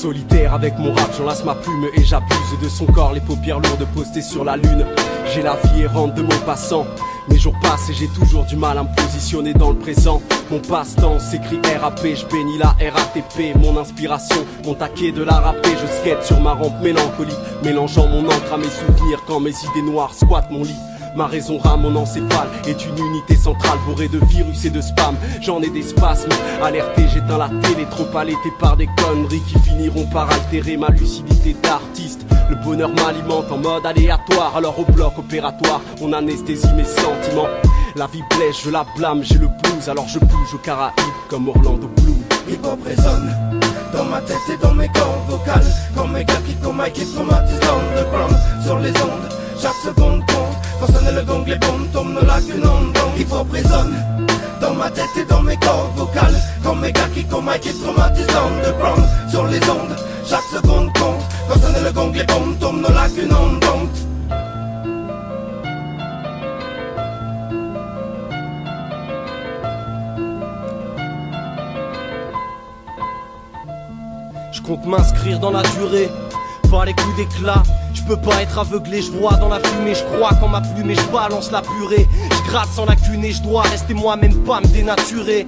Solitaire avec mon rap, j'enlace ma plume et j'abuse de son corps, les paupières lourdes postées sur la lune. J'ai la vie errante de Maupassant. Mes jours passent et j'ai toujours du mal à me positionner dans le présent. Mon passe-temps s'écrit RAP, je bénis la RATP. Mon inspiration, mon taquet de la râpée. Je skate sur ma rampe mélancolique, mélangeant mon encre à mes souvenirs quand mes idées noires squattent mon lit. Ma raison rame, mon encéphale est une unité centrale bourrée de virus et de spam. J'en ai des spasmes, alerté, j'éteins la télé, trop allaité par des conneries qui finiront par altérer ma lucidité d'artiste. Le bonheur m'alimente en mode aléatoire, alors au bloc opératoire, on anesthésie mes sentiments. La vie blesse, je la blâme, j'ai le blues, alors je bouge aux Caraïbes comme Orlando Bloom. Hip-hop résonne dans ma tête et dans mes cordes vocales, comme mes gars qui commandent, qui traumatisent l'underground sur les ondes. Chaque seconde compte, quand sonne le gong, les bombes tombent là qu'une onde. Hip-hop résonne dans ma tête et dans mes cordes vocales, comme mes gars qui commandent, qui traumatisent l'underground sur les ondes. Chaque seconde compte, quand sonne le gong, les bombes tombent là qu'une onde. Je compte m'inscrire dans la durée, pas les coups d'éclat. Je peux pas être aveuglé, je vois dans la fumée, je crois quand ma plume et je balance la purée. Je gratte sans lacune et je dois rester moi-même, pas me dénaturer.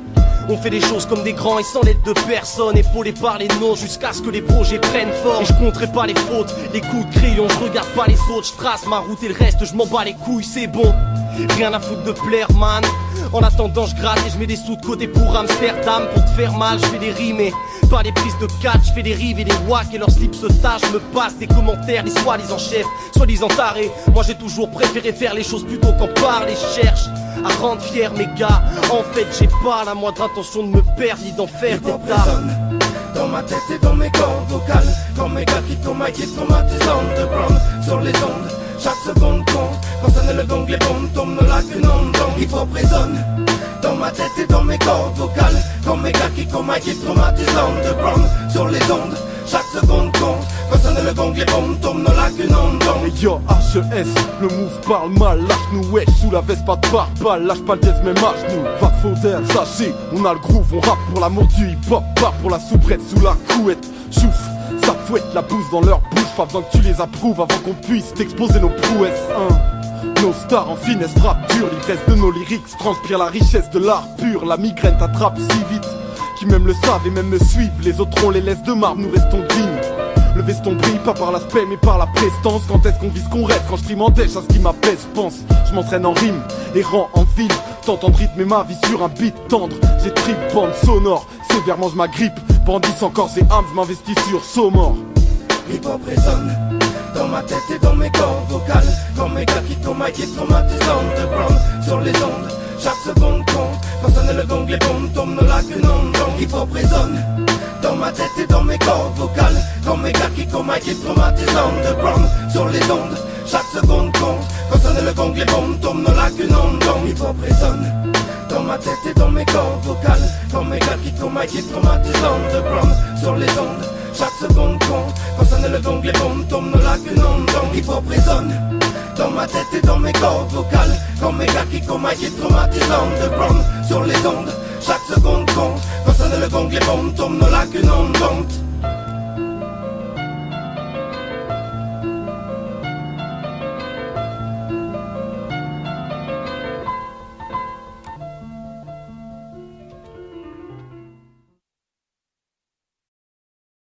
On fait les choses comme des grands et sans l'aide de personne, épaulé par les noms jusqu'à ce que les projets prennent forme. Et je compterai pas les fautes, les coups de crayon, je regarde pas les autres, je trace ma route et le reste je m'en bats les couilles, c'est bon. Rien à foutre de plaire, man. En attendant je gratte et je mets des sous de côté pour Amsterdam. Pour te faire mal je fais des rimes et pas des prises de catch. Je fais des rives et des wacks et leurs slips se tâchent. Je me passe des commentaires, les soi-disant chefs, soi-disant tarés. Moi j'ai toujours préféré faire les choses plutôt qu'en parler. Je cherche à rendre fiers mes gars. En fait j'ai pas la moindre intention de me perdre ni d'en faire des tas. Dans ma tête et dans mes cordes vocales, comme mes gars qui commandent, qui traumatisent l'underground sur les ondes. Chaque seconde compte, quand sonne le gong, les bombes tombent là qu'une onde. Hip-hop résonne dans ma tête et dans mes cordes vocales, comme mes gars qui commandent, qui traumatisent l'underground sur les ondes. Chaque seconde compte, quand sonne le gong, les bombes tombent là qu'une onde. Et yo, HES, le move parle mal, lâche-nous wesh, sous la veste pas de pare-balles, lâche pas le dièse mais marche-nous, va te faudre, sachez, on a le groove, on rappe pour l'amour du hip-hop, pas pour la soubrette sous la couette, chouf, ça fouette la bouse dans leur bouche, pas besoin que tu les approuves avant qu'on puisse t'exposer nos prouesses, Nos stars en finesse rap dur, l'ivresse de nos lyrics transpire la richesse de l'art pur, la migraine t'attrape si vite, qui même le savent et même me suivent, les autres on les laisse de marbre, nous restons dignes. Le veston brille pas par l'aspect mais par la prestance. Quand est-ce qu'on vise qu'on rêve, quand je trime en dèche à ce qui m'apaise, pense. Je m'entraîne en rime, errant en ville, tentant de rythmer ma vie sur un beat tendre. J'ai trip, bande sonore, sévèrement je m'agrippe. Bandit sans corps et âme, je m'investis sur Saumor. Hip-hop résonne dans ma tête et dans mes cordes vocales, comme mes gars qui commandent, qui traumatisent l'underground sur les ondes. Chaque seconde compte, quand sonne le gong, les bombes tombent là qu'une onde. Hip-hop résonne dans ma tête et dans mes cordes vocales, comme mes gars qui commandent, qui traumatisent l'underground sur les ondes. Chaque seconde compte, quand sonne le gong, les bombes tombent là qu'une onde. Hip-hop résonne dans ma tête et dans mes cordes vocales, comme mes gars qui commandent, qui traumatisent l'underground sur les ondes. Chaque seconde compte, quand sonne le gong, les bombes tombent là qu'une onde. Hip-hop résonne dans ma tête et dans mes cordes vocales, comme mes gars qui commandent, qui traumatisent l'underground sur les ondes. Chaque seconde compte, quand sonne le gong, les bombes tombent là qu'une onde.